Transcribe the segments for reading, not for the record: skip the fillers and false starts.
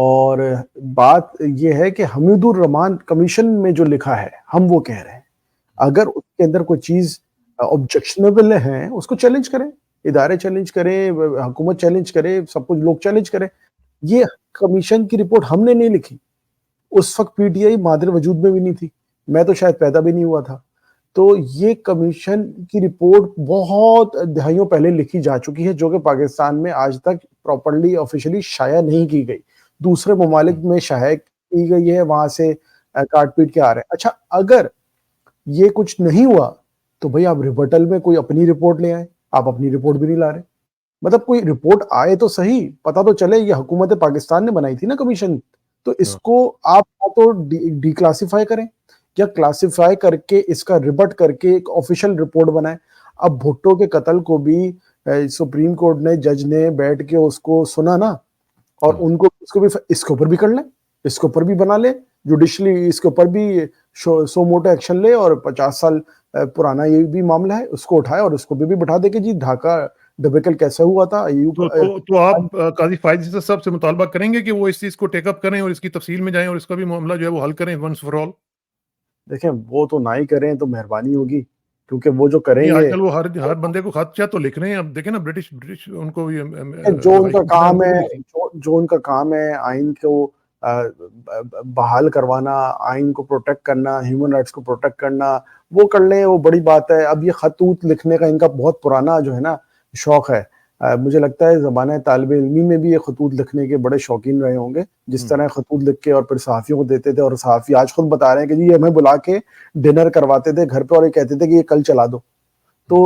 اور بات یہ ہے کہ حمید الرحمان کمیشن میں جو لکھا ہے ہم وہ کہہ رہے ہیں، اگر اس کے اندر کوئی چیز آبجیکشنیبل ہے اس کو چیلنج کریں، ادارے چیلنج کریں، حکومت چیلنج کرے، سب کچھ لوگ چیلنج کریں. یہ کمیشن کی رپورٹ ہم نے نہیں لکھی، اس وقت پی ٹی آئی مادر وجود میں بھی نہیں تھی، میں تو شاید پیدا بھی نہیں ہوا تھا. تو یہ کمیشن کی رپورٹ بہت دہائیوں پہلے لکھی جا چکی ہے، جو کہ پاکستان میں آج تک پراپرلی آفیشلی شائع نہیں کی گئی. دوسرے ممالک میں شائع کی گئی ہے، وہاں سے کاٹ پیٹ کے آ رہے ہیں. اچھا اگر یہ کچھ نہیں ہوا تو بھئی آپ ریبٹل میں کوئی اپنی رپورٹ لے آئے، آپ اپنی رپورٹ بھی نہیں لا رہے. مطلب کوئی رپورٹ آئے تو صحیح، پتہ تو چلے یہ حکومت پاکستان نے بنائی تھی نا کمیشن، تو اس کو آپ یا تو ڈی کلاسیفائی کریں یا کلاسیفائی کر کے اس کا ریبٹ کر کے ایک آفیشیل رپورٹ بنائیں. اب بھٹو کے قتل کو بھی سپریم کورٹ نے جج نے بیٹھ کے اس کو سنا نا، اور ان کو اس کو بھی اس کے اوپر بھی کر لیں، اس کے اوپر بھی بنا لیں جوڈیشلی، اس کے اوپر بھی سو موٹو ایکشن لے، اور 50 سال پرانا یہ بھی معاملہ ہے اس کو اٹھائے اور اس کو بھی بٹھا دے کہ جی ڈھاکہ ڈبیکل کیسے ہوا تھا. تو آپ قاضی فائز عیسیٰ صاحب سے مطالبہ کریں گے کہ وہ اس چیز کو ٹیک اپ کریں اور اس کی تفصیل میں جائیں اور اس کا بھی معاملہ جو ہے وہ حل کریں ونس فار آل؟ دیکھیں وہ تو نہ ہی کریں تو مہربانی ہوگی، کیونکہ وہ جو کریں نہیں، آج گے کل وہ ہر بندے کو خط تو لکھ رہے ہیں. اب دیکھیں نا برٹش ان کو جو ان ہائی کا کمیشن کام ان کو ہے، بھی لکھ رہے ہیں. جو ان کا کام ہے آئین کو بحال کروانا، آئین کو پروٹیکٹ کرنا، ہیومن رائٹس کو پروٹیکٹ کرنا، وہ کر لیں، وہ بڑی بات ہے. اب یہ خطوط لکھنے کا ان کا بہت پرانا جو ہے نا شوق ہے. مجھے لگتا ہے زمانہ طالب علمی میں بھی یہ خطوط لکھنے کے بڑے شوقین رہے ہوں گے، جس طرح خطوط لکھ کے اور پھر صحافیوں کو دیتے تھے، اور صحافی آج خود بتا رہے ہیں کہ جی ہمیں بلا کے ڈنر کرواتے تھے گھر پہ اور یہ کہتے تھے کہ یہ کل چلا دو. تو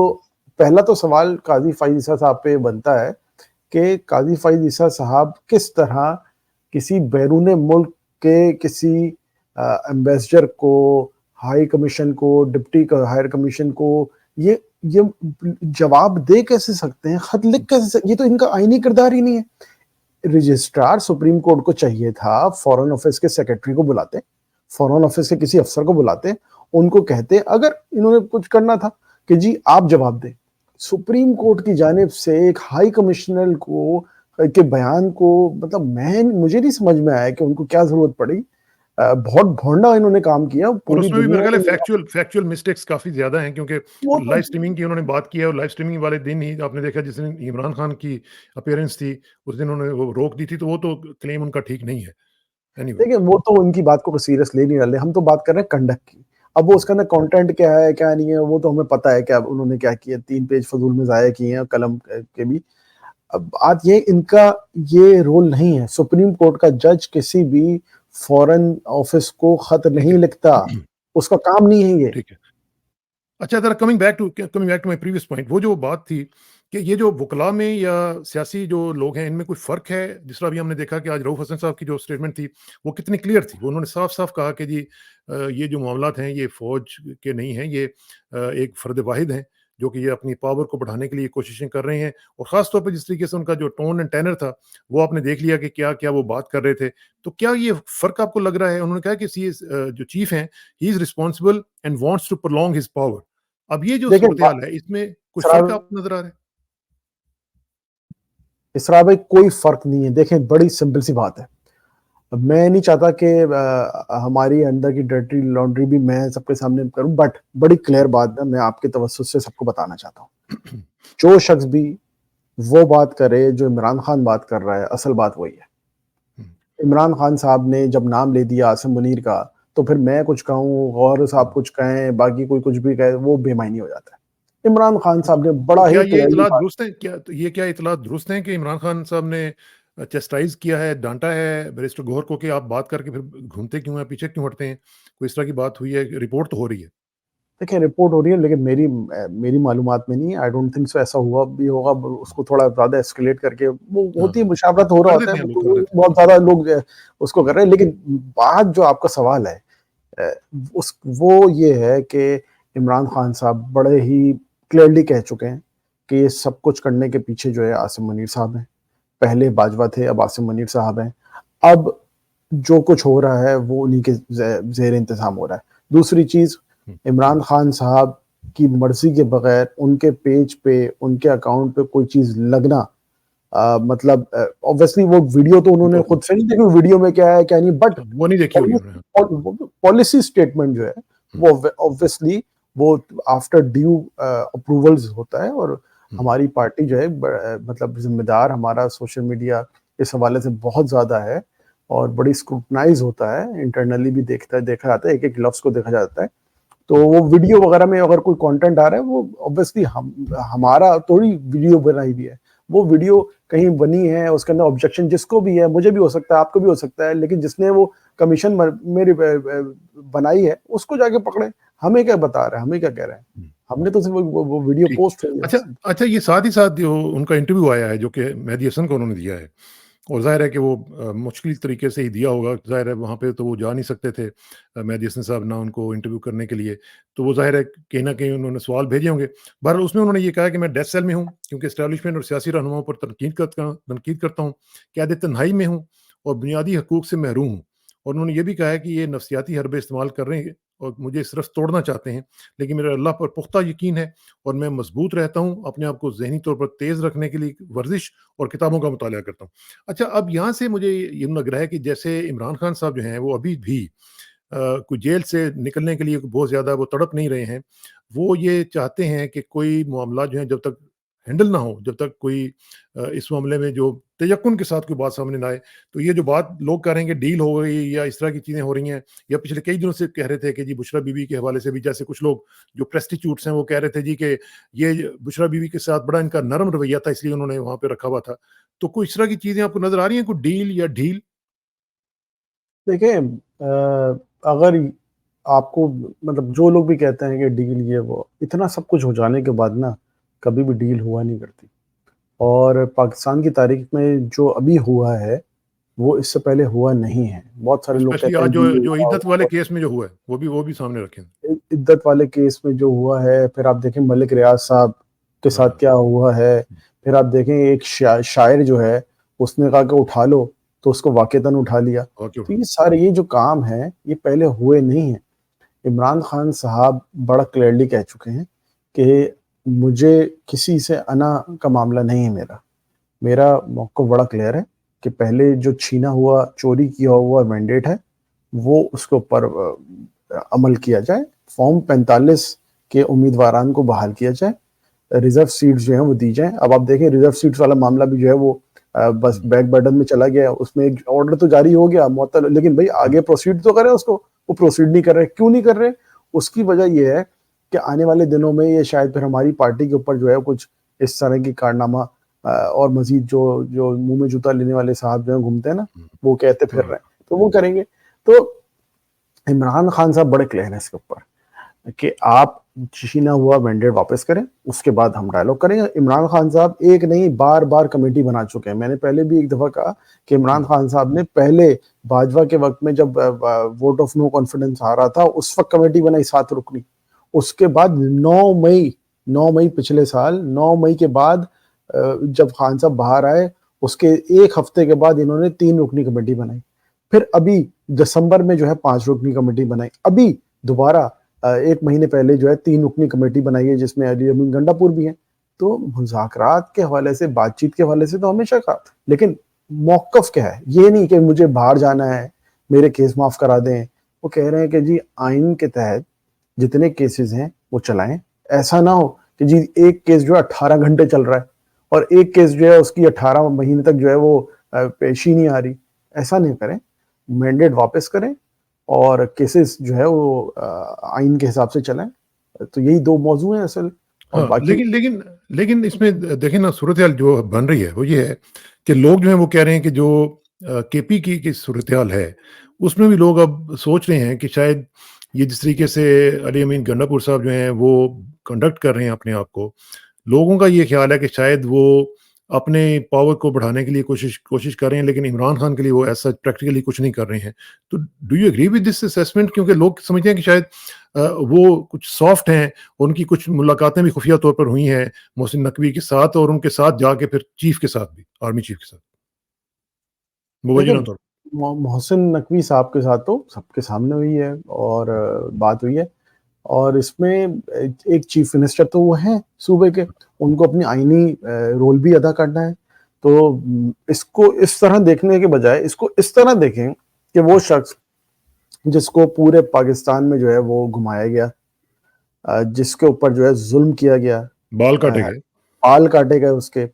پہلا تو سوال قاضی فائز عیسیٰ صاحب پہ بنتا ہے کہ قاضی فائز عیسیٰ صاحب کس طرح کسی بیرون ملک کے کسی ایمبیسڈر کو، ہائی کمیشن کو، ڈپٹی ہائر کمیشن کو یہ جواب دے کیسے سکتے ہیں، خط لکھ کیسے سکتے؟ یہ تو ان کا آئینی کردار ہی نہیں ہے. رجسٹرار سپریم کورٹ کو چاہیے تھا فورن آفس کے سیکرٹری کو بلاتے، فورن آفس کے کسی افسر کو بلاتے، ان کو کہتے اگر انہوں نے کچھ کرنا تھا کہ جی آپ جواب دیں. سپریم کورٹ کی جانب سے ایک ہائی کمشنر کو کے بیان کو مطلب مجھے نہیں سمجھ میں آیا کہ ان کو کیا ضرورت پڑی. بہت بھونڈا انہوں نے کام کیا اور پوری اس میں بھی میرے دنیا خیال میں. ہے فیکچوئل مسٹیکس کافی زیادہ ہیں، کیونکہ وہ لائیو اسٹریمنگ کی انہوں نے بات کی ہے، اور لائیو اسٹریمنگ والے دن ہی آپ نے دیکھا جس دن عمران خان کی اپیئرنس تھی اس دن انہوں نے وہ روک دی تھی، تو وہ تو کلیم ان کا ٹھیک نہیں ہے. Anyway. دیکھیں وہ تو ان کی بات کو سیریس لے نہیں رہے، ہم تو بات کر رہے ہیں کنڈکٹ کی. اب وہ اس کے اندر کانٹینٹ کیا ہے کیا نہیں ہے وہ تو ہمیں پتہ ہے کہ اب انہوں نے کیا کیا، 3 پیج فضول میں ضائع کیے ہیں قلم کے بھی. اب بات یہ ان کا یہ رول نہیں ہے. سپریم کورٹ کا جج کسی بھی فورن آفس کو خط نہیں لکھتا، اس کا کام نہیں ہے یہ. ٹھیک ہے. اچھا ذرا coming back to my previous point, وہ جو بات تھی کہ یہ جو وکلاء میں یا سیاسی جو لوگ ہیں ان میں کوئی فرق ہے، جس طرح بھی ہم نے دیکھا کہ آج رؤف حسن صاحب کی جو اسٹیٹمنٹ تھی وہ کتنی کلیئر تھی. انہوں نے صاف صاف کہا کہ جی یہ جو معاملات ہیں یہ فوج کے نہیں ہیں، یہ ایک فرد واحد ہیں جو کہ یہ اپنی پاور کو بڑھانے کے لیے کوششیں کر رہے ہیں. اور خاص طور پہ جس طریقے سے ان کا جو ٹون اینڈ ٹینر تھا وہ آپ نے دیکھ لیا کہ کیا کیا وہ بات کر رہے تھے. تو کیا یہ فرق آپ کو لگ رہا ہے؟ انہوں نے کہا کہ جو چیف ہیں he is responsible and wants to prolong his power. اب یہ جو دیکھیں صورتحال ہے اس میں کوئی اسرار فرق آپ کو نظر آ رہا ہے؟ اسرار بھائی کوئی فرق نہیں ہے. دیکھیں بڑی سمپل سی بات ہے، میں نہیں چاہتا کہ ہماری اندر کی ڈرٹی لانڈری بھی میں سب کے سامنے کروں، بٹ بڑی کلیئر بات ہے میں آپ کے توسط سے سب کو بتانا چاہتا ہوں. جو شخص بھی وہ بات کرے جو عمران خان بات کر رہا ہے، اصل بات وہی ہے. عمران خان صاحب نے جب نام لے دیا عاصم منیر کا، تو پھر میں کچھ کہوں، غور صاحب کچھ کہیں، باقی کوئی کچھ بھی کہے، وہ بے معنی ہو جاتا ہے. عمران خان صاحب نے بڑا کیا ہی یہ کلیئرلی اطلاعات بات. درست ہیں؟ کیا اطلاعات درست ہیں کہ عمران خان صاحب نے چیسٹائز کیا ہے، ڈانٹا ہے بیرسٹر گوہر کو کہ آپ بات کر کے پھر گھومتے کیوں ہیں، پیچھے کیوں ہٹتے ہیں؟ کوئی اس طرح کی بات ہوئی ہے؟ رپورٹ تو ہو رہی ہے. دیکھیں رپورٹ ہو رہی ہے لیکن میری معلومات میں نہیں ہے. آئی ڈونٹ تھنک سو ایسا ہوا بھی ہوگا. اس کو تھوڑا زیادہ ایسکیلیٹ کر کے وہ ہوتی ہے، مشاورت ہو رہا کر ہوتا دیتے ہے، ہیں لوگ، کر دیتے بہت زیادہ لوگ اس کو کر رہے ہیں. لیکن بات جو آپ کا سوال ہے وہ یہ ہے کہ عمران خان صاحب بڑے ہی کلیئرلی کہہ چکے ہیں کہ یہ سب کچھ کرنے کے پیچھے جو ہے عاصم منیر صاحب ہیں. پہلے باجوہ تھے، اب عاصم منیر صاحب ہیں. اب جو کچھ ہو رہا ہے وہ انہی کے زیر انتظام ہو رہا ہے. دوسری چیز، عمران خان صاحب کی مرضی کے بغیر ان کے پیج پہ، ان کے اکاؤنٹ پہ کوئی چیز لگنا مطلب obviously وہ ویڈیو تو انہوں نے خود سے نہیں دیکھی ویڈیو میں کیا ہے کیا نہیں, بٹ وہ نہیں دیکھی ہوگی انہوں نے. پالیسی اسٹیٹمنٹ جو ہے وہ obviously وہ آفٹر ڈیو اپروولز ہوتا ہے, اور ہماری پارٹی جو ہے مطلب ذمہ دار, ہمارا سوشل میڈیا اس حوالے سے بہت زیادہ ہے اور بڑی اسکروٹنائز ہوتا ہے, انٹرنلی بھی دیکھا جاتا ہے, ایک ایک لفظ کو دیکھا جاتا ہے. تو وہ ویڈیو وغیرہ میں اگر کوئی کانٹینٹ آ رہا ہے وہ obviously ہمارا تھوڑی ویڈیو بنائی ہوئی ہے, وہ ویڈیو کہیں بنی ہے, اس کے اندر آبجیکشن جس کو بھی ہے, مجھے بھی ہو سکتا ہے, آپ کو بھی ہو سکتا ہے, لیکن جس نے وہ کمیشن میری بنائی ہے اس کو جا کے پکڑیں. ہمیں کیا بتا رہے ہیں, ہمیں کیا کہہ رہے ہیں, ہم نے تو صرف وہ ویڈیو پوسٹ ہوئی ہے. اچھا یہ ساتھ ہی ساتھ جو ان کا انٹرویو آیا ہے جو کہ مہدی حسن کو انہوں نے دیا ہے, اور ظاہر ہے کہ وہ مشکل طریقے سے ہی دیا ہوگا, ظاہر ہے وہاں پہ تو وہ جا نہیں سکتے تھے مہدی حسن صاحب نہ ان کو انٹرویو کرنے کے لیے, تو وہ ظاہر ہے کہیں نہ کہیں انہوں نے سوال بھیجے ہوں گے. بہرحال اس میں انہوں نے یہ کہا کہ میں ڈیتھ سیل میں ہوں کیونکہ اسٹیبلشمنٹ اور سیاسی رہنماؤں پر تنقید کرتا ہوں, قید تنہائی میں ہوں اور بنیادی حقوق سے محروم ہوں. اور انہوں نے یہ بھی کہا ہے کہ یہ نفسیاتی حربے استعمال کر رہے ہیں اور مجھے صرف توڑنا چاہتے ہیں, لیکن میرا اللہ پر پختہ یقین ہے اور میں مضبوط رہتا ہوں, اپنے آپ کو ذہنی طور پر تیز رکھنے کے لیے ورزش اور کتابوں کا مطالعہ کرتا ہوں. اچھا اب یہاں سے مجھے یہ لگ رہا ہے کہ جیسے عمران خان صاحب جو ہیں وہ ابھی بھی کوئی جیل سے نکلنے کے لیے بہت زیادہ وہ تڑپ نہیں رہے ہیں, وہ یہ چاہتے ہیں کہ کوئی معاملہ جو ہے جب تک ہینڈل نہ ہو, جب تک کوئی اس معاملے میں جو تیقن کے ساتھ کوئی بات سامنے نہ آئے, تو یہ جو بات لوگ کہہ رہے ہیں کہ ڈیل ہو گئی یا اس طرح کی چیزیں ہو رہی ہیں, یا پچھلے کئی دنوں سے کہہ رہے تھے کہ جی بشرا بی بی کے حوالے سے بھی, جیسے کچھ لوگ جو پریسٹیچیوٹس ہیں وہ کہہ رہے تھے جی کہ یہ بشرا بی بی کے ساتھ بڑا ان کا نرم رویہ تھا اس لیے انہوں نے وہاں پہ رکھا ہوا تھا. تو کوئی اس طرح کی چیزیں آپ کو نظر آ رہی ہیں, کوئی ڈیل یا ڈھیل؟ دیکھیں اگر آپ کو مطلب جو لوگ بھی کہتے ہیں کہ ڈیل یہ وہ, اتنا سب کچھ ہو جانے کے بعد نا کبھی بھی ڈیل ہوا نہیں کرتی, اور پاکستان کی تاریخ میں جو ابھی ہوا ہے وہ اس سے پہلے ہوا نہیں ہے. بہت سارے لوگ اسپیشلی کہتے ہیں آج ڈیل جو ہوا عدت والے کیس میں جو ہوا ہے وہ بھی سامنے رکھیں. عدت والے کیس میں جو ہوا ہے, پھر آپ دیکھیں ملک ریاض صاحب کے ساتھ کیا ہوا ہے, پھر آپ دیکھیں ایک شاعر جو ہے اس نے کہا کہ اٹھا لو تو اس کو واقعتاً اٹھا لیا. تو یہ سارے یہ جو کام ہیں یہ پہلے ہوئے نہیں ہیں. عمران خان صاحب بڑا کلیئرلی کہہ چکے ہیں کہ مجھے کسی سے انا کا معاملہ نہیں ہے, میرا موقف بڑا کلیئر ہے کہ پہلے جو چھینا ہوا چوری کیا ہوا مینڈیٹ ہے وہ اس کے اوپر عمل کیا جائے, فارم 45 کے امیدواران کو بحال کیا جائے, ریزرو سیٹس جو ہیں وہ دی جائیں. اب آپ دیکھیں ریزرو سیٹس والا معاملہ بھی جو ہے وہ بس بیک برڈن میں چلا گیا, اس میں ایک آرڈر تو جاری ہو گیا معطل, لیکن بھائی آگے پروسیڈ تو کریں اس کو, وہ پروسیڈ نہیں کر رہے. کیوں نہیں کر رہے؟ اس کی وجہ یہ ہے کہ آنے والے دنوں میں یہ شاید پھر ہماری پارٹی کے اوپر جو ہے کچھ اس طرح کی کارنامہ اور مزید جو منہ میں جوتا لینے والے صاحب جو ہیں گھومتے ہیں نا وہ کہتے پھر رہے ہیں تو وہ کریں گے. تو عمران خان صاحب بڑے کلیئر ہیں اس کے اوپر کہ آپ چھینا ہوا مینڈیٹ واپس کریں, اس کے بعد ہم ڈائلاگ کریں گے. عمران خان صاحب ایک نہیں بار بار کمیٹی بنا چکے ہیں. میں نے پہلے بھی ایک دفعہ کہا کہ عمران خان صاحب نے پہلے باجوہ کے وقت میں جب ووٹ آف نو کانفیڈنس آ رہا تھا اس وقت کمیٹی بنائی 7 رکنی. اس کے بعد 9 مئی پچھلے سال 9 مئی کے بعد جب خان صاحب باہر آئے اس کے ایک ہفتے کے بعد انہوں نے 3 رکنی کمیٹی بنائی. پھر ابھی دسمبر میں جو ہے 5 رکنی کمیٹی بنائی. ابھی دوبارہ 1 مہینے پہلے جو ہے 3 رکنی کمیٹی بنائی ہے جس میں علی امین گنڈا پور بھی ہیں. تو مذاکرات کے حوالے سے بات چیت کے حوالے سے تو ہمیشہ کہا, لیکن موقف کیا ہے؟ یہ نہیں کہ مجھے باہر جانا ہے میرے کیس معاف کرا دیں. وہ کہہ رہے ہیں کہ جی آئین کے تحت جتنے کیسز ہیں وہ چلائیں. ایسا نہ ہو کہ جی ایک کیس جو ہے 18 گھنٹے چل رہا ہے اور ایک کیس جو ہے اس کی 18 مہینے تک جو ہے وہ پیشی نہیں آ رہی. ایسا نہیں کریں, مینڈیٹ واپس کریں اور کیسز جو ہے وہ آئین کے حساب سے چلائیں. تو یہی 2 موضوع ہیں اصل. اور باقی لیکن اس میں دیکھیں نا صورتحال جو بن رہی ہے وہ یہ ہے کہ لوگ جو ہیں وہ کہہ رہے ہیں کہ جو کے پی کی صورتحال ہے اس میں بھی لوگ اب سوچ رہے ہیں کہ شاید یہ جس طریقے سے علی امین گنڈا پور صاحب جو ہیں وہ کنڈکٹ کر رہے ہیں اپنے آپ کو, لوگوں کا یہ خیال ہے کہ شاید وہ اپنے پاور کو بڑھانے کے لیے کوشش کر رہے ہیں, لیکن عمران خان کے لیے وہ ایسا پریکٹیکلی کچھ نہیں کر رہے ہیں. تو do you agree with this assessment? کیونکہ لوگ سمجھتے ہیں کہ شاید وہ کچھ سافٹ ہیں, ان کی کچھ ملاقاتیں بھی خفیہ طور پر ہوئی ہیں محسن نقوی کے ساتھ, اور ان کے ساتھ جا کے پھر چیف کے ساتھ بھی, آرمی چیف کے ساتھ مبینہ طور پر. محسن نقوی صاحب کے ساتھ تو سب کے سامنے ہوئی ہے اور بات ہوئی ہے, اور اس میں ایک چیف منسٹر تو وہ ہیں صوبے کے, ان کو اپنی آئینی رول بھی ادا کرنا ہے. تو اس کو اس طرح دیکھنے کے بجائے اس کو اس طرح دیکھیں کہ وہ شخص جس کو پورے پاکستان میں جو ہے وہ گھمایا گیا، جس کے اوپر جو ہے ظلم کیا گیا، بال کاٹے گئے. بال کاٹے گئے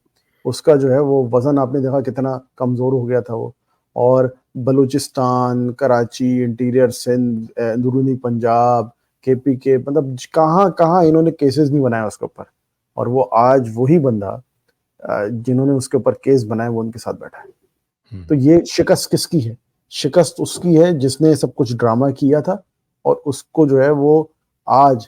اس کا جو ہے وہ وزن آپ نے دیکھا کتنا کمزور ہو گیا تھا وہ، اور بلوچستان، کراچی، انٹیریئر سندھ، اندرونی پنجاب، کے مطلب کہاں کہاں انہوں نے کیسز نہیں بنایا اس کے اوپر، اور وہ آج وہی بندہ جنہوں نے اس کے اوپر کیس بنائے وہ ان کے ساتھ بیٹھا ہے. تو یہ شکست کس کی ہے؟ شکست اس کی ہے جس نے سب کچھ ڈرامہ کیا تھا، اور اس کو جو ہے وہ آج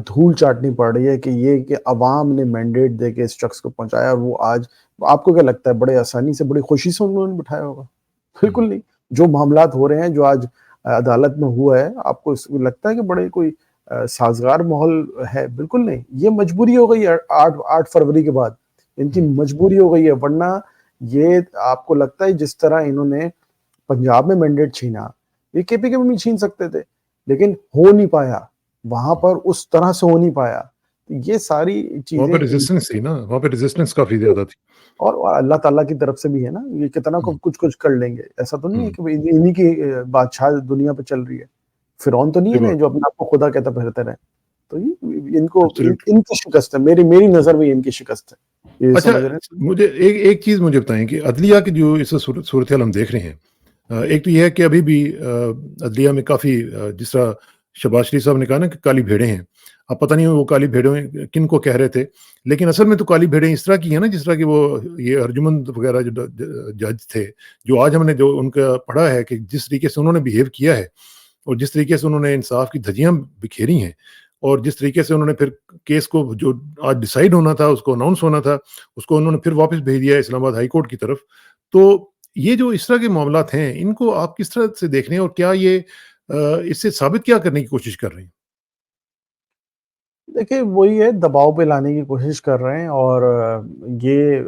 دھول چاٹنی پڑ رہی ہے کہ عوام نے مینڈیٹ دے کے اس شخص کو پہنچایا، اور وہ آج آپ کو کیا لگتا ہے بڑے آسانی سے بڑی خوشی سے انہوں نے بٹھایا ہوگا؟ بالکل نہیں. جو معاملات ہو رہے ہیں جو آج عدالت میں ہوا ہے، آپ کو اس میں لگتا ہے کہ بڑے کوئی سازگار ماحول ہے؟ بالکل نہیں. یہ مجبوری ہو گئی ہے 8 فروری کے بعد، ان کی مجبوری ہو گئی ہے. ورنہ یہ آپ کو لگتا ہے جس طرح انہوں نے پنجاب میں مینڈیٹ چھینا، یہ کے پی کے میں بھی چھین سکتے تھے، لیکن ہو نہیں پایا وہاں پر، اس طرح سے ہو نہیں پایا. یہ ساری وہاں چیزیں پہ ریزسٹنس تھی نا، وہاں پہ ریزسٹنس کافی زیادہ تھی. اور اللہ تعالیٰ کی طرف سے بھی ہے نا، یہ کتنا کچھ کر لیں گے. ایسا تو نہیں ہے کہ انہی کی بادشاہ دنیا پہ چل رہی ہے. فرعون تو نہیں ہے نا جو اپنے آپ کو خدا کہتا پھرتا رہے. تو یہ ان کی شکست ہے، میری نظر میں ان کی شکست ہے. یہ اچھا، سمجھ رہے ہیں؟ مجھے ایک چیز مجھے بتائیں کہ عدلیہ کی جو اس صورتحال ہم دیکھ رہے ہیں، ایک تو یہ ہے کہ ابھی بھی عدلیہ میں کافی جس طرح شہباز شریف صاحب نے کہا نا کہ کالی بھیڑیں ہیں. اب پتہ نہیں وہ کالی بھیڑیں کن کو کہہ رہے تھے، لیکن اصل میں تو کالی بھیڑیں اس طرح کی ہیں نا جس طرح کہ وہ یہ ارجمند وغیرہ جو جج تھے، جو آج ہم نے جو ان کا پڑھا ہے کہ جس طریقے سے انہوں نے بیہیو کیا ہے اور جس طریقے سے انہوں نے انصاف کی دھجیاں بکھیری ہیں، اور جس طریقے سے انہوں نے پھر کیس کو جو آج ڈیسائیڈ ہونا تھا، اس کو اناؤنس ہونا تھا، اس کو انہوں نے پھر واپس بھیج دیا اسلام آباد ہائی کورٹ کی طرف. تو یہ جو اس طرح کے معاملات ہیں، ان کو آپ کس طرح سے دیکھ رہے ہیں، اور کیا یہ اس سے ثابت کیا کرنے کی کوشش کر رہے ہیں؟ دیکھیں وہی ہے، دباؤ پہ لانے کی کوشش کر رہے ہیں، اور یہ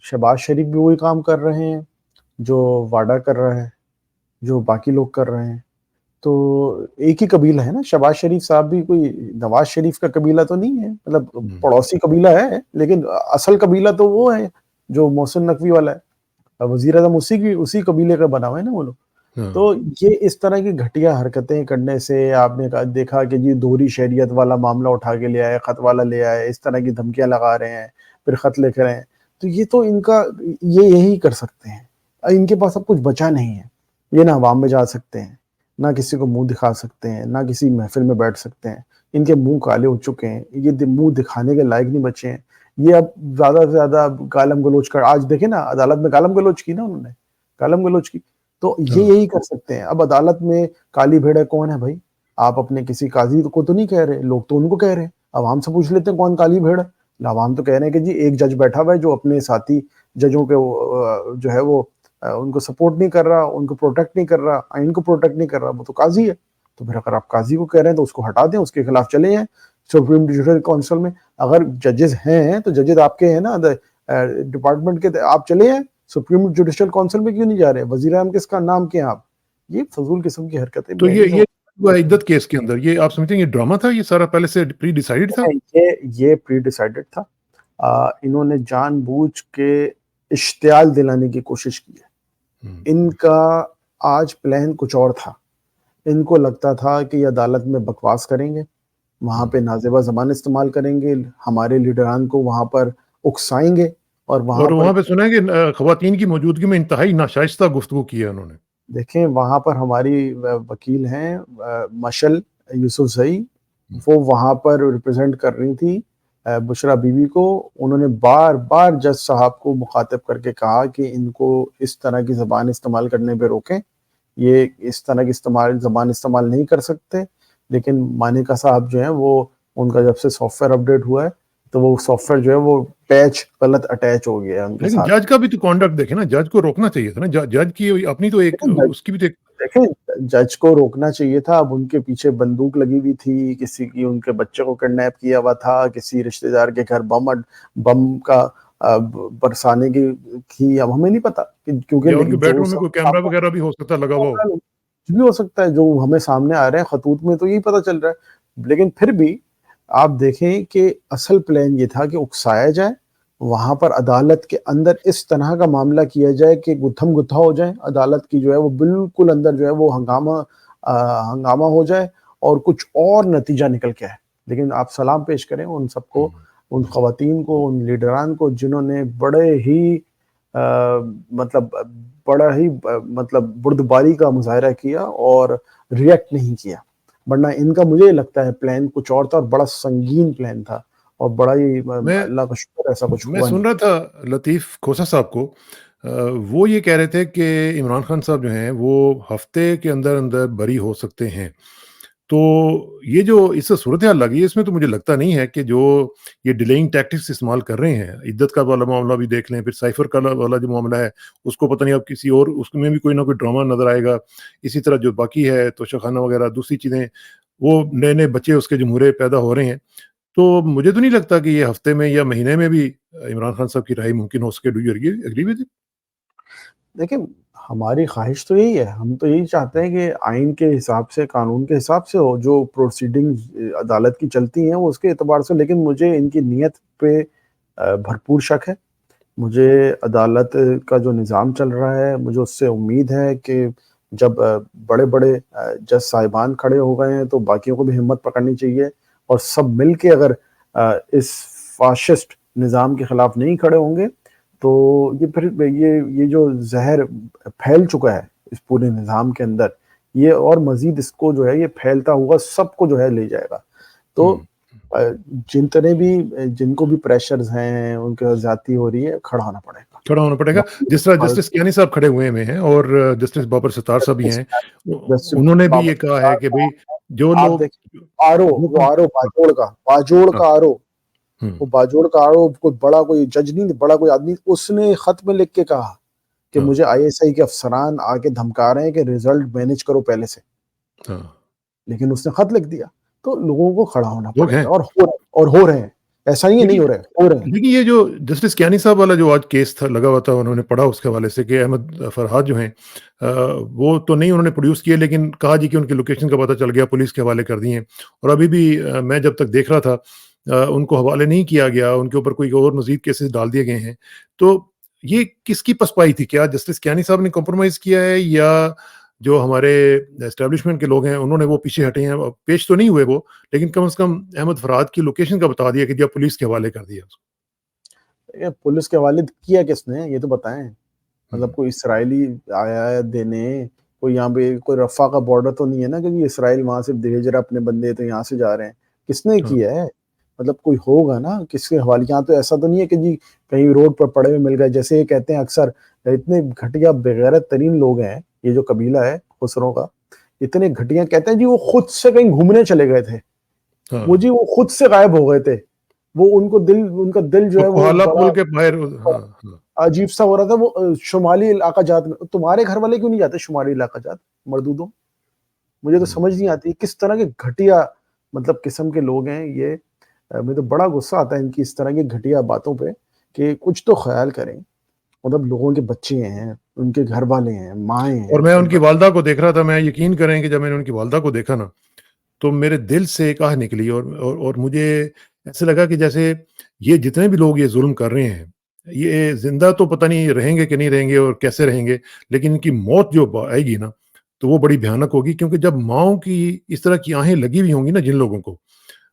شہباز شریف بھی وہی کام کر رہے ہیں جو واڈا کر رہا ہے، جو باقی لوگ کر رہے ہیں. تو ایک ہی قبیلہ ہے نا. شہباز شریف صاحب بھی کوئی نواز شریف کا قبیلہ تو نہیں ہے، مطلب پڑوسی قبیلہ ہے، لیکن اصل قبیلہ تو وہ ہے جو محسن نقوی والا ہے. وزیر اعظم اسی قبیلے کا بنا ہوا ہے نا وہ لوگ. تو یہ اس طرح کی گھٹیا حرکتیں کرنے سے آپ نے دیکھا کہ جی دوہری شہریت والا معاملہ اٹھا کے لے آئے، خط والا لے آئے، اس طرح کی دھمکیاں لگا رہے ہیں، پھر خط لکھ رہے ہیں. تو یہ تو ان کا یہی کر سکتے ہیں. ان کے پاس اب کچھ بچا نہیں ہے. یہ نہ عوام میں جا سکتے ہیں، نہ کسی کو منہ دکھا سکتے ہیں، نہ کسی محفل میں بیٹھ سکتے ہیں. ان کے منہ کالے ہو چکے ہیں، یہ منہ دکھانے کے لائق نہیں بچے ہیں. یہ اب زیادہ سے زیادہ گالم گلوچ کر، آج دیکھیں نا عدالت میں گالم گلوچ کی نا انہوں نے، گالم گلوچ کی. تو یہ یہی کر سکتے ہیں. اب عدالت میں کالی بھیڑ کون ہے بھائی؟ آپ اپنے کسی قاضی کو تو نہیں کہہ رہے، لوگ تو ان کو کہہ رہے ہیں. عوام سے پوچھ لیتے ہیں کون کالی بھیڑ ہے. عوام تو کہہ رہے ہیں کہ جی ایک جج بیٹھا ہوا ہے جو اپنے ساتھی ججوں کے جو ہے وہ ان کو سپورٹ نہیں کر رہا، ان کو پروٹیکٹ نہیں کر رہا، آئین کو پروٹیکٹ نہیں کر رہا، وہ تو قاضی ہے. تو پھر اگر آپ قاضی کو کہہ رہے ہیں تو اس کو ہٹا دیں، اس کے خلاف چلے جائیں سپریم جوڈیشل کونسل میں. اگر ججز ہیں تو ججز آپ کے ہیں نا ڈپارٹمنٹ کے، آپ چلے ہیں سپریم جوڈیشل کونسل میں کیوں نہیں جا رہے؟ وزیر اعظم کس کا نام کیا آپ؟ یہ فضول قسم کی حرکتیں. تو یہ عدت کیس کے اندر یہ آپ سمجھتے ہیں یہ ڈرامہ تھا، یہ سارا پہلے سے پری ڈیسائیڈڈ تھا؟ یہ پری ڈیسائیڈڈ تھا. انہوں نے جان بوجھ کے اشتعال دلانے کی کوشش کی ہے. ان کا آج پلان کچھ اور تھا. ان کو لگتا تھا کہ یہ عدالت میں بکواس کریں گے، وہاں پہ نازیبہ زبان استعمال کریں گے، ہمارے لیڈران کو وہاں پر اکسائیں گے، اور وہاں پہ سنا ہے کہ خواتین کی موجودگی میں انتہائی ناشائستہ گفتگو کی ہے انہوں نے. دیکھیں وہاں پر ہماری وکیل ہیں مشل یوسف زئی، وہ وہاں پر ریپرزینٹ کر رہی تھی بشرا بی بی کو. انہوں نے بار بار جج صاحب کو مخاطب کر کے کہا کہ ان کو اس طرح کی زبان استعمال کرنے پہ روکیں، یہ اس طرح کی زبان استعمال نہیں کر سکتے. لیکن مانیکا صاحب جو ہیں وہ ان کا جب سے سافٹ ویئر اپڈیٹ ہوا ہے تو وہ سافٹ ویئر جو ہے وہ پیچ غلط اٹیچ ہو گیا ہے ان کے لیکن ساتھ. جج کا بھی تو کانڈکٹ دیکھیں نا، جج کو روکنا چاہیے تھا نا، جج کی اپنی تو ایک اس کی بھی تو ایک. دیکھیں جج کو روکنا چاہیے تھا. اب ان کے پیچھے بندوق لگی ہوئی تھی، کسی کی ان کے بچے کو کڈنیپ کیا ہوا تھا، کسی رشتہ دار کے گھر بم کا برسانے کی تھی. اب ہمیں نہیں پتا کیونکہ ان کے بیڈ روم میں کوئی کیمرہ وغیرہ بھی ہو سکتا ہے لگا ہوا، کچھ بھی ہو سکتا ہے. جو ہمیں سامنے آ رہے ہیں خطوط میں تو یہی پتا چل رہا ہے. لیکن پھر بھی آپ دیکھیں کہ اصل پلان یہ تھا کہ اکسایا جائے وہاں پر عدالت کے اندر اس طرح کا معاملہ کیا جائے کہ گتھم گتھا ہو جائے، عدالت کی جو ہے وہ بالکل اندر جو ہے وہ ہنگامہ ہو جائے اور کچھ اور نتیجہ نکل کے آئے. لیکن آپ سلام پیش کریں ان سب کو، ان خواتین کو، ان لیڈران کو جنہوں نے بڑے ہی مطلب بردباری کا مظاہرہ کیا اور ریئیکٹ نہیں کیا. ورنہ ان کا مجھے لگتا ہے پلان کچھ اور تھا اور بڑا سنگین پلان تھا اور بڑا ہی میں اللہ کا شکر ایسا کچھ میں ہوا سن نہیں. رہا تھا لطیف کھوسہ صاحب کو، وہ یہ کہہ رہے تھے کہ عمران خان صاحب جو ہیں وہ ہفتے کے اندر اندر بری ہو سکتے ہیں. تو یہ جو اس سے صورتحال لگی ہے، اس میں تو مجھے لگتا نہیں ہے کہ جو یہ ڈیلیئنگ ٹیکٹکس استعمال کر رہے ہیں، عدت کا والا معاملہ بھی دیکھ لیں، پھر سائفر کا والا جو معاملہ ہے اس کو پتہ نہیں اب کسی اور اس میں بھی کوئی نہ کوئی ڈرامہ نظر آئے گا. اسی طرح جو باقی ہے توشہ خانہ وغیرہ دوسری چیزیں، وہ نئے نئے بچے اس کے جمہورے پیدا ہو رہے ہیں. تو مجھے تو نہیں لگتا کہ یہ ہفتے میں یا مہینے میں بھی عمران خان صاحب کی رہائی ممکن ہو سکے. Do you agree with? دیکھیں ہماری خواہش تو یہی ہے، ہم تو یہی چاہتے ہیں کہ آئین کے حساب سے، قانون کے حساب سے ہو، جو پروسیڈنگ عدالت کی چلتی ہیں وہ اس کے اعتبار سے. لیکن مجھے ان کی نیت پہ بھرپور شک ہے. مجھے عدالت کا جو نظام چل رہا ہے، مجھے اس سے امید ہے کہ جب بڑے بڑے جج صاحبان کھڑے ہو گئے ہیں تو باقیوں کو بھی ہمت پکڑنی چاہیے اور سب مل کے اگر اس فاشسٹ نظام کے خلاف نہیں کھڑے ہوں گے تو یہ پھر یہ جو زہر پھیل چکا ہے اس پورے نظام کے اندر، یہ اور مزید اس کو جو ہے یہ پھیلتا ہوا سب کو جو ہے لے جائے گا. تو جن کو بھی پریشرز ہیں، ان کے زیادتی ہو رہی ہے، کھڑا ہونا پڑے گا. جس طرح گا. جسٹس کیانی صاحب کھڑے ہوئے ہیں اور جسٹس بابر ستار صاحب بھی ہیں، انہوں نے بھی یہ کہا ہے کہ بھئی جو آپ لوگ دیکھیں آرو وہ باجوڑ کا آرو کوئی بڑا کوئی جج نہیں، بڑا کوئی آدمی، اس نے خط میں لکھ کے کہا کہ مجھے آئی ایس آئی کے افسران آ کے دھمکا رہے ہیں کہ ریزلٹ مینیج کرو پہلے سے. لیکن اس نے خط لکھ دیا. تو لوگوں کو کھڑا ہونا لوگ پڑے ہیں. گا اور ہو رہے ہیں. ایسا نہیں ہے نہیں ہو رہے ہیں. لیکن یہ جو جسٹس کیانی صاحب والا جو آج کیس تھا لگا ہوا تھا، انہوں نے پڑھا اس کے حوالے سے کہ احمد فرحات جو ہیں وہ تو نہیں انہوں نے پروڈیوس کیے، لیکن کہا جی کہ ان کی لوکیشن کا پتہ چل گیا، پولیس کے حوالے کر دیے. اور ابھی بھی میں جب تک دیکھ رہا تھا ان کو حوالے نہیں کیا گیا، ان کے اوپر کوئی اور مزید کیسز ڈال دیے گئے ہیں. تو یہ کس کی پسپائی تھی؟ کیا جسٹس کیانی صاحب نے کمپرومائز کیا ہے یا جو ہمارے اسٹیبلشمنٹ کے لوگ ہیں انہوں نے وہ پیچھے ہٹے ہیں؟ پیش تو نہیں ہوئے وہ، لیکن کم از کم احمد فرحات کی لوکیشن کا بتا دیا کہ جب پولیس کے حوالے کر دیا. پولیس کے حوالے کیا کس نے، یہ تو بتائیں. مطلب کوئی اسرائیلی آیا ہے دینے، کوئی یہاں پہ کوئی رفح کا بارڈر تو نہیں ہے نا کہ اسرائیل وہاں سے بھیج رہا اپنے بندے تو یہاں سے جا رہے ہیں. کس نے کیا ہے؟ مطلب کوئی ہوگا نا کس کے حوالے. یہاں تو ایسا تو نہیں ہے کہ جی کہیں روڈ پر پڑے ہوئے مل گئے، جیسے یہ کہتے ہیں اکثر. اتنے گھٹیا بغیرت ترین لوگ ہیں یہ جو قبیلہ ہے خسروں کا، اتنے گھٹیا کہتے ہیں جی وہ خود سے کہیں گھومنے چلے گئے تھے، وہ خود سے غائب ہو گئے تھے. وہ ان کا دل جو ہے وہ بڑا عجیب سا ہو رہا تھا. وہ شمالی علاقہ جات میں، تمہارے گھر والے کیوں نہیں جاتے شمالی علاقہ جات مردودوں؟ مجھے تو سمجھ نہیں آتی کس طرح کے گھٹیا مطلب قسم کے لوگ ہیں یہ. مجھے تو بڑا غصہ آتا ہے ان کی اس طرح کی گھٹیا باتوں پہ کہ کچھ تو خیال کریں. مطلب لوگوں کے بچے ہیں، ان کے گھر والے ہیں، مائیں ہیں. اور میں ان کی والدہ کو دیکھ رہا تھا، میں یقین کریں کہ جب میں نے ان کی والدہ کو دیکھا نا تو میرے دل سے ایک آہ نکلی اور مجھے ایسے لگا کہ جیسے یہ جتنے بھی لوگ یہ ظلم کر رہے ہیں یہ زندہ تو پتہ نہیں رہیں گے کہ نہیں رہیں گے اور کیسے رہیں گے، لیکن ان کی موت جو آئے گی نا تو وہ بڑی بھیانک ہوگی. کیونکہ جب ماؤں کی اس طرح کی آہیں لگی ہوئی ہوں گی نا جن لوگوں کو،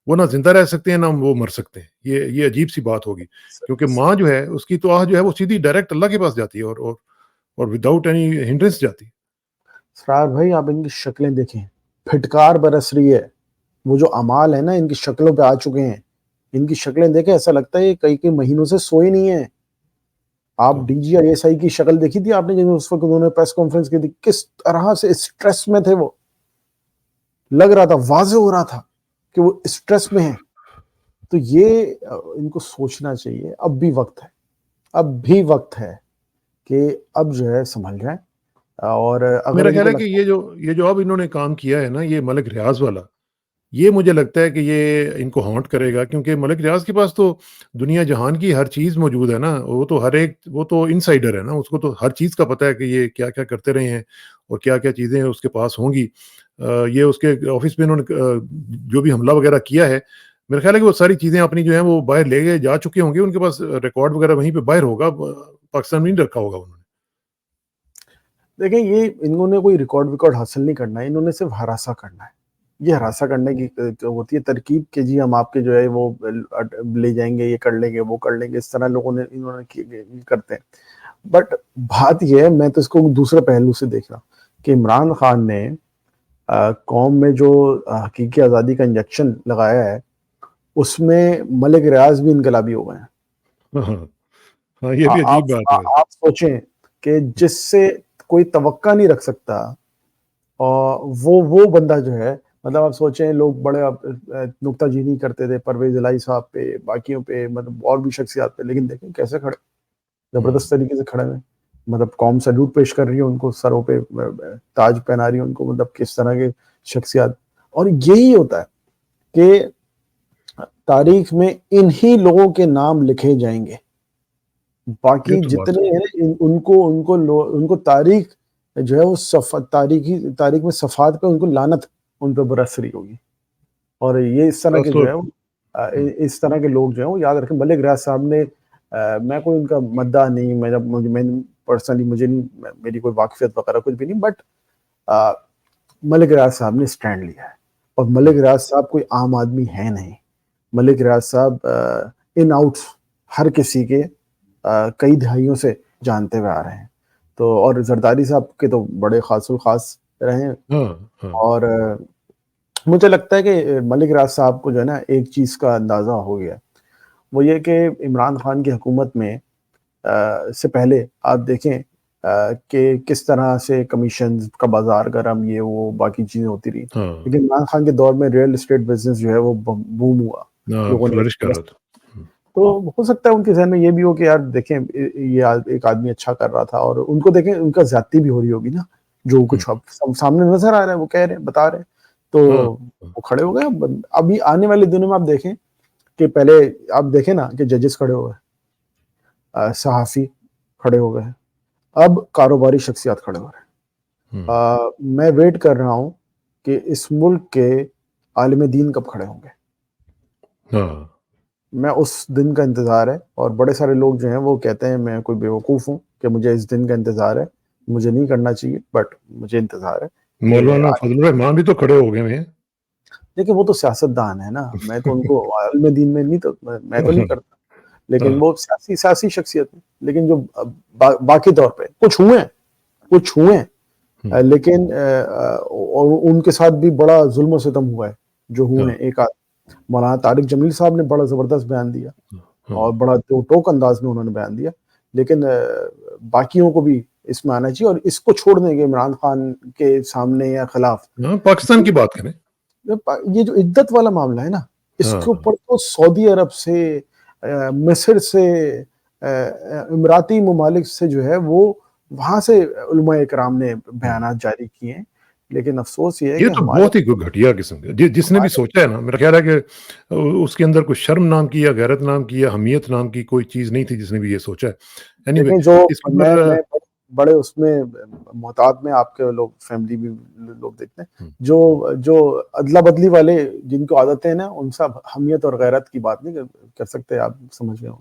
وہ نہ زندہ رہ سکتے ہیں نہ وہ مر سکتے ہیں. یہ عجیب سی بات ہوگی کیونکہ ماں جو ہے اس کی تو آہ جو ہے وہ سیدھی ڈائریکٹ اللہ کے پاس جاتی ہے اور وداؤٹ اینی ہنڈرنس جاتی. سرار بھائی آپ ان کی شکلیں دیکھیں، پھٹکار برس رہی ہے. وہ جو اعمال ہیں نا ان کی شکلوں پہ آ چکے ہیں. ان کی شکلیں دیکھیں ایسا لگتا ہے کئی مہینوں سے سوئے نہیں ہیں. آپ D G I S I کی شکل دیکھی تھی آپ نے جب اس وقت انہوں نے پریس کانفرنس کی تھی؟ کس طرح سے اسٹریس میں تھے. وہ لگ رہا تھا، واضح ہو رہا تھا کہ وہ اسٹریس میں ہیں. تو یہ ان کو سوچنا چاہیے. اب بھی وقت ہے کہ اب جو ہے سنبھل جائیں. اور اگر میرا ان خیال کو ہے کہ یہ جو اب انہوں نے کام کیا ہے نا یہ ملک ریاض والا، یہ مجھے لگتا ہے کہ یہ ان کو ہانٹ کرے گا. کیونکہ ملک ریاض کے پاس تو دنیا جہان کی ہر چیز موجود ہے نا. وہ تو انسائیڈر ہے نا، اس کو تو ہر چیز کا پتہ ہے کہ یہ کیا کیا کرتے رہے ہیں اور کیا کیا چیزیں اس کے پاس ہوں گی. یہ اس کے آفس میں انہوں نے جو بھی حملہ وغیرہ کیا ہے میرا خیال ہے کہ وہ ساری چیزیں اپنی جو ہیں وہ باہر لے گئے جا چکے ہوں گے, ان کے پاس ریکارڈ وغیرہ وہیں پہ باہر ہوگا, پاکستان میں نہیں رکھا ہوگا انہوں نے. دیکھیں یہ انہوں نے کوئی ریکارڈ حاصل نہیں کرنا ہے, انہوں نے صرف ہراساں کرنا ہے. یہ ہراساں کرنے کی ہوتی ہے ترکیب کہ جی ہم آپ کے جو ہے وہ لے جائیں گے, یہ کر لیں گے, وہ کر لیں گے, اس طرح انہوں نے کرتے ہیں. بٹ بات یہ ہے, میں تو اس کو دوسرے پہلو سے دیکھ رہا ہوں کہ عمران خان نے قوم میں جو حقیقی آزادی کا انجیکشن لگایا ہے اس میں ملک ریاض بھی انقلابی ہو گئے ہیں. ہاں یہ بھی عجیب بات ہے. آپ سوچیں کہ جس سے کوئی توقع نہیں رکھ سکتا, اور وہ بندہ جو ہے, مطلب آپ سوچیں لوگ بڑے نکتہ چینی کرتے تھے پرویز الہی صاحب پہ, باقیوں پہ, مطلب اور بھی شخصیات پہ, لیکن دیکھیں کیسے کھڑے, زبردست طریقے سے کھڑے ہوئے, مطلب قوم سیلوٹ پیش کر رہی ہے ان کو, سروں پہ تاج پہنا رہی ہے ان کو, مطلب کس طرح کے شخصیات. اور یہی ہوتا ہے کہ تاریخ میں انہی لوگوں کے نام لکھے جائیں گے, باقی جتنے ہیں ان کو تاریخ جو ہے وہ تاریخ میں صفحات پہ ان کو لعنت ان پہ برسری ہوگی. اور یہ اس طرح کے جو ہے اس طرح کے لوگ جو ہیں وہ یاد رکھیں. ملک ریاض صاحب نے, میں کوئی ان کا مداح نہیں, میں پرسنلی مجھے نہیں, میری کوئی واقفیت وغیرہ کچھ بھی نہیں, بٹ ملک ریاض صاحب نے سٹینڈ لیا ہے. اور ملک ریاض صاحب کوئی عام آدمی ہے نہیں. ملک ریاض صاحب ان آؤٹس ہر کسی کے کئی دہائیوں سے جانتے ہوئے آ رہے ہیں. تو اور زرداری صاحب کے تو بڑے خاص الخاص رہے ہیں. اور مجھے لگتا ہے کہ ملک ریاض صاحب کو جو ہے نا ایک چیز کا اندازہ ہو گیا, وہ یہ کہ عمران خان کی حکومت میں سے پہلے آپ دیکھیں کہ کس طرح سے کمیشن کا بازار گرم, یہ وہ باقی چیزیں ہوتی رہی, لیکن عمران خان کے دور میں ریئل اسٹیٹ بزنس جو ہے وہ بوم ہوا, لوگوں نے. تو ہو سکتا ہے ان کے ذہن میں یہ بھی ہو کہ یار دیکھیں یہ ایک آدمی اچھا کر رہا تھا, اور ان کو دیکھیں ان کا زیادتی بھی ہو رہی ہوگی نا, جو کچھ سامنے نظر آ رہا ہے وہ کہہ رہے ہیں, بتا رہے ہیں, تو وہ کھڑے ہو گئے. ابھی آنے والے دنوں میں آپ دیکھیں کہ پہلے آپ دیکھیں نا کہ ججز کھڑے ہو گئے, صحافی کھڑے ہو گئے, اب کاروباری شخصیات کھڑے ہو رہے ہیں. میں ویٹ کر رہا ہوں کہ اس ملک کے عالم دین کب کھڑے ہوں گے. میں اس دن کا انتظار ہے, اور بڑے سارے لوگ جو ہیں وہ کہتے ہیں میں کوئی بیوقوف ہوں کہ مجھے اس دن کا انتظار ہے, مجھے نہیں کرنا چاہیے بٹ مجھے انتظار ہے. مولانا فضل الرحمان بھی تو کھڑے ہو گئے ہیں. دیکھیں وہ تو سیاست دان ہے نا, میں تو ان کو علم دین میں نہیں, تو میں تو نہیں کرتا, لیکن وہ سیاسی شخصیت ہے. لیکن جو باقی طور پہ کچھ ہوئے ہیں, لیکن ان کے ساتھ بھی بڑا ظلم و ستم ہوا ہے جو ہوئے ہیں. ایک مولانا طارق جمیل صاحب نے بڑا زبردست بیان دیا, اور بڑا ٹوک انداز میں انہوں نے بیان دیا, لیکن باقیوں کو بھی اس میں آنا چاہیے. اور اس کو چھوڑنے کے عمران خان کے سامنے یا خلاف پاکستان کی بات کریں, یہ جو عدت والا معاملہ ہے نا, اس کے اوپر تو سعودی عرب سے, مصر سے, اماراتی ممالک سے جو ہے وہ وہاں سے علماء اکرام نے بیانات جاری کیے ہیں. لیکن افسوس یہ ہے کہ تو بہت ہی گھٹیا قسم کا, جس نے بھی سوچا ہے نا, میرا خیال ہے کہ اس کے اندر کوئی شرم نام کی یا غیرت نام کی یا حمیت نام کی کوئی چیز نہیں تھی جس نے بھی یہ سوچا ہے. لیکن جو میں بڑے اس میں محتاط میں آپ کے لوگ فیملی بھی لوگ دیکھتے ہیں, جو ادلا بدلی والے جن کو عادتیں ہیں نا, ان سے حمیت اور غیرت کی بات نہیں کر سکتے, آپ سمجھ گئے ہوں.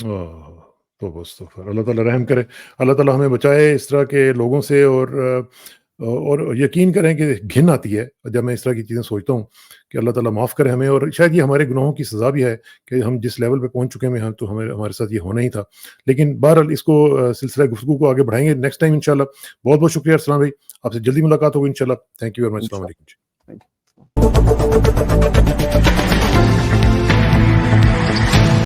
تو بس تو پھر اللہ تعالیٰ رحم کرے, اللہ تعالیٰ ہمیں بچائے اس طرح کے لوگوں سے. اور یقین کریں کہ گھن آتی ہے جب میں اس طرح کی چیزیں سوچتا ہوں کہ اللہ تعالیٰ معاف کرے ہمیں, اور شاید یہ ہمارے گناہوں کی سزا بھی ہے کہ ہم جس لیول پہ پہنچ چکے ہیں تو ہمارے ساتھ یہ ہونا ہی تھا. لیکن بہرحال اس کو سلسلہ گفتگو کو آگے بڑھائیں گے نیکسٹ ٹائم انشاءاللہ. بہت بہت شکریہ ارسلان بھائی, آپ سے جلدی ملاقات ہوگی انشاءاللہ. Thank you very much. السلام علیکم.